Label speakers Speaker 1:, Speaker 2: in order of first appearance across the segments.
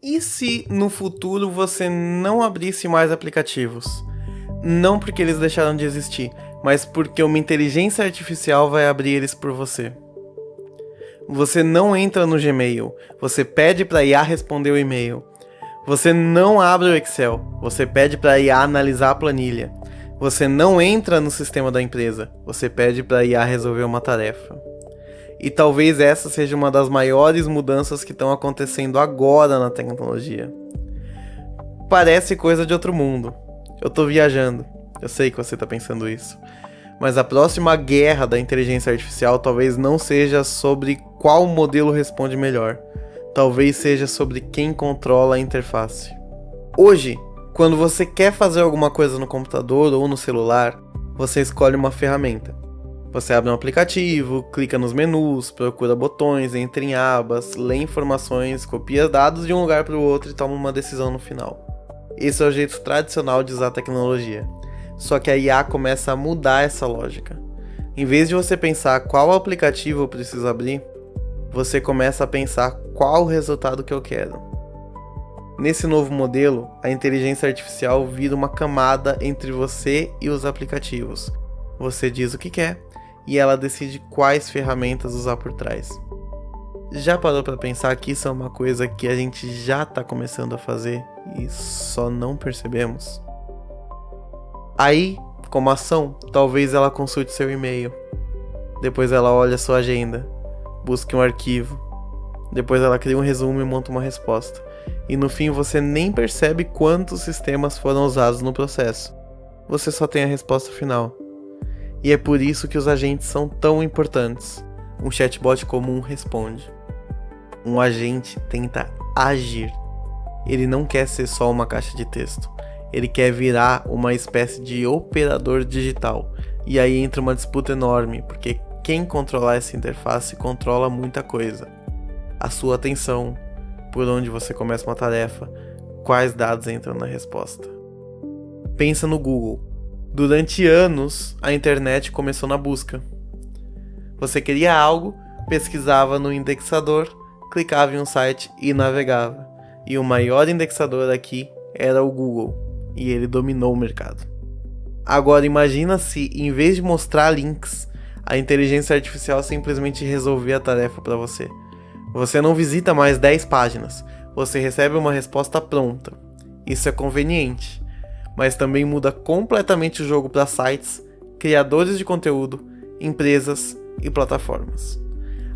Speaker 1: E se no futuro você não abrisse mais aplicativos? Não porque eles deixaram de existir, mas porque uma inteligência artificial vai abrir eles por você. Você não entra no Gmail, você pede para IA responder o e-mail. Você não abre o Excel, você pede para IA analisar a planilha. Você não entra no sistema da empresa, você pede para IA resolver uma tarefa. E talvez essa seja uma das maiores mudanças que estão acontecendo agora na tecnologia. Parece coisa de outro mundo. Eu tô viajando, eu sei que você tá pensando isso. Mas a próxima guerra da inteligência artificial talvez não seja sobre qual modelo responde melhor. Talvez seja sobre quem controla a interface. Hoje, quando você quer fazer alguma coisa no computador ou no celular, você escolhe uma ferramenta. Você abre um aplicativo, clica nos menus, procura botões, entra em abas, lê informações, copia dados de um lugar para o outro e toma uma decisão no final. Esse é o jeito tradicional de usar a tecnologia. Só que a IA começa a mudar essa lógica. Em vez de você pensar qual aplicativo eu preciso abrir, você começa a pensar qual o resultado que eu quero. Nesse novo modelo, a inteligência artificial vira uma camada entre você e os aplicativos. Você diz o que quer e ela decide quais ferramentas usar por trás. Já parou para pensar que isso é uma coisa que a gente já está começando a fazer e só não percebemos? Aí, como ação, talvez ela consulte seu e-mail. Depois ela olha sua agenda, busque um arquivo. Depois ela cria um resumo e monta uma resposta. E no fim você nem percebe quantos sistemas foram usados no processo. Você só tem a resposta final. E é por isso que os agentes são tão importantes. Um chatbot comum responde. Um agente tenta agir. Ele não quer ser só uma caixa de texto. Ele quer virar uma espécie de operador digital. E aí entra uma disputa enorme, porque quem controlar essa interface controla muita coisa. A sua atenção, por onde você começa uma tarefa, quais dados entram na resposta. Pensa no Google. Durante anos, a internet começou na busca. Você queria algo, pesquisava no indexador, clicava em um site e navegava. E o maior indexador aqui era o Google, e ele dominou o mercado. Agora imagina se, em vez de mostrar links, a inteligência artificial simplesmente resolver a tarefa para você. Você não visita mais 10 páginas, você recebe uma resposta pronta. Isso é conveniente, mas também muda completamente o jogo para sites, criadores de conteúdo, empresas e plataformas.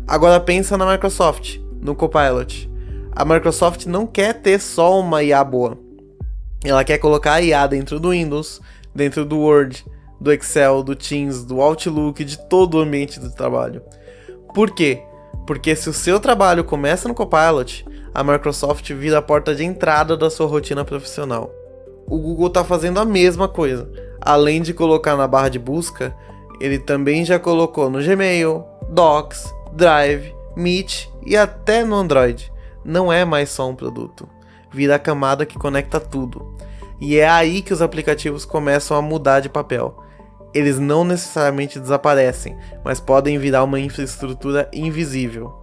Speaker 1: Agora pensa na Microsoft, no Copilot. A Microsoft não quer ter só uma IA boa. Ela quer colocar a IA dentro do Windows, dentro do Word, do Excel, do Teams, do Outlook, de todo o ambiente de trabalho. Por quê? Porque se o seu trabalho começa no Copilot, a Microsoft vira a porta de entrada da sua rotina profissional. O Google está fazendo a mesma coisa. Além de colocar na barra de busca, ele também já colocou no Gmail, Docs, Drive, Meet e até no Android. Não é mais só um produto. Vira a camada que conecta tudo. E é aí que os aplicativos começam a mudar de papel. Eles não necessariamente desaparecem, mas podem virar uma infraestrutura invisível.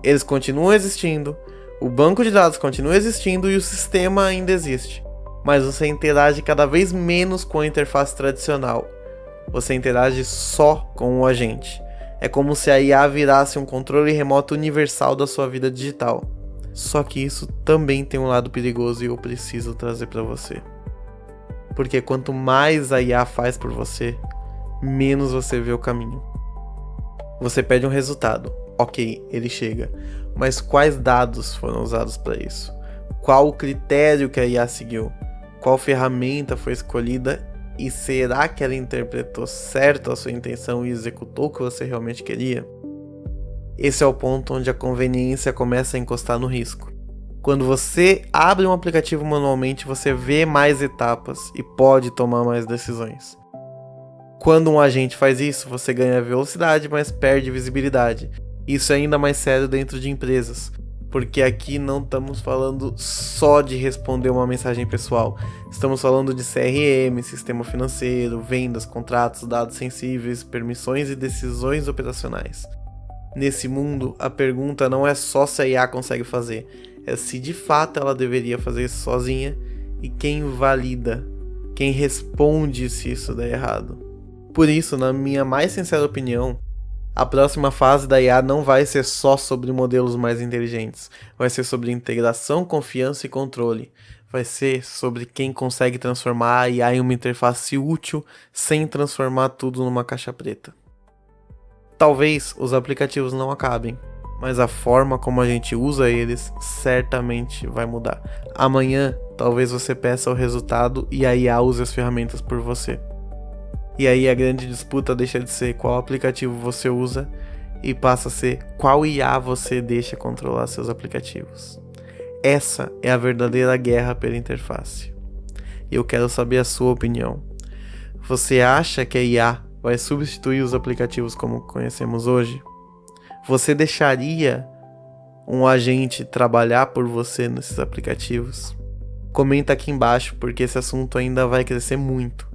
Speaker 1: Eles continuam existindo, o banco de dados continua existindo e o sistema ainda existe. Mas você interage cada vez menos com a interface tradicional. Você interage só com o agente. É como se a IA virasse um controle remoto universal da sua vida digital. Só que isso também tem um lado perigoso e eu preciso trazer para você. Porque quanto mais a IA faz por você, menos você vê o caminho. Você pede um resultado, ok, ele chega. Mas quais dados foram usados para isso? Qual o critério que a IA seguiu? Qual ferramenta foi escolhida? E será que ela interpretou certo a sua intenção e executou o que você realmente queria? Esse é o ponto onde a conveniência começa a encostar no risco. Quando você abre um aplicativo manualmente, você vê mais etapas e pode tomar mais decisões. Quando um agente faz isso, você ganha velocidade, mas perde visibilidade. Isso é ainda mais sério dentro de empresas, porque aqui não estamos falando só de responder uma mensagem pessoal. Estamos falando de CRM, sistema financeiro, vendas, contratos, dados sensíveis, permissões e decisões operacionais. Nesse mundo, a pergunta não é só se a IA consegue fazer, é se de fato ela deveria fazer isso sozinha e quem valida, quem responde se isso der errado. Por isso, na minha mais sincera opinião, a próxima fase da IA não vai ser só sobre modelos mais inteligentes, vai ser sobre integração, confiança e controle. Vai ser sobre quem consegue transformar a IA em uma interface útil sem transformar tudo numa caixa preta. Talvez os aplicativos não acabem, mas a forma como a gente usa eles certamente vai mudar. Amanhã, talvez você peça o resultado e a IA use as ferramentas por você. E aí a grande disputa deixa de ser qual aplicativo você usa e passa a ser qual IA você deixa controlar seus aplicativos. Essa é a verdadeira guerra pela interface. E eu quero saber a sua opinião. Você acha que a IA vai substituir os aplicativos como conhecemos hoje? Você deixaria um agente trabalhar por você nesses aplicativos? Comenta aqui embaixo, porque esse assunto ainda vai crescer muito.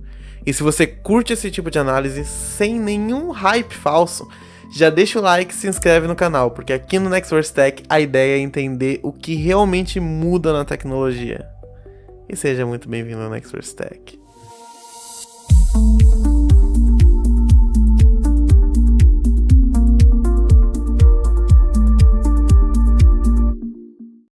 Speaker 1: E se você curte esse tipo de análise sem nenhum hype falso, já deixa o like e se inscreve no canal, porque aqui no Nextverse Tech a ideia é entender o que realmente muda na tecnologia. E seja muito bem-vindo ao Nextverse Tech.